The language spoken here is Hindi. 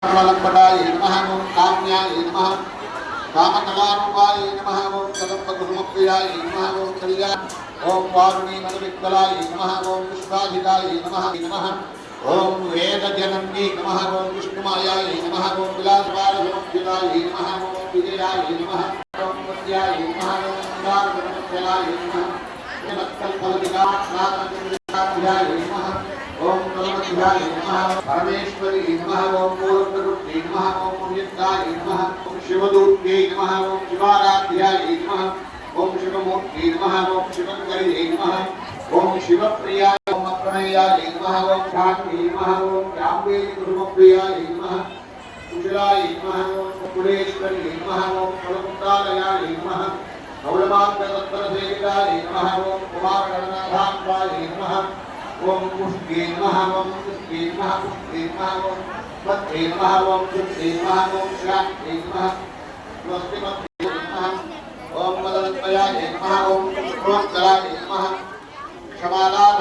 कमलपटाय नमः ओम काम्याय नमः कामकलारूपाय नमः ओम कदम्बकुसुमप्रियाय नमः ओम कल्याण ओम वारुणी मनोविकलाय नमः ओम विश्वाधिकाय नमः ओम वेदजनन्ये नमः ओम विष्णुमायाय नमः ओम विलासपालसमुद्यताय नमः ओम विजयाय नमः ओम मध्याय नमः ओम सुधारगणपत्याय नमः नमः ओम कलमध्याय नमः परमेश्वरी नमः ओम पूर्णरूपे नमः ओम पुण्यदाय नमः ओम शिवदूत्ये नमः ओम शिवाराध्याय नमः ओम शिवमूर्ति नमः ओम शिवंकरी नमः ओम शिवप्रियाय ओम प्रणयाय नमः ओम शांति नमः ओम जाम्बे कुसुमप्रियाय नमः कुशलाय नमः ओम कुलेश्वरी नमः ओम फलमुक्तालयाय नमः कौलमार्गतत्परसेविताय नमः ओम कुमारगणनाथाय नमः ओम पुष्टे नमः ओम पुष्टे नमः पुष्टे नमः ओम पत्रे नमः ओम पुष्टे नमः ओम शांति नमः स्वस्तिमत्ते नमः ओम मदनत्वयाय नमः ओम प्रोक्तराय नमः क्षमाला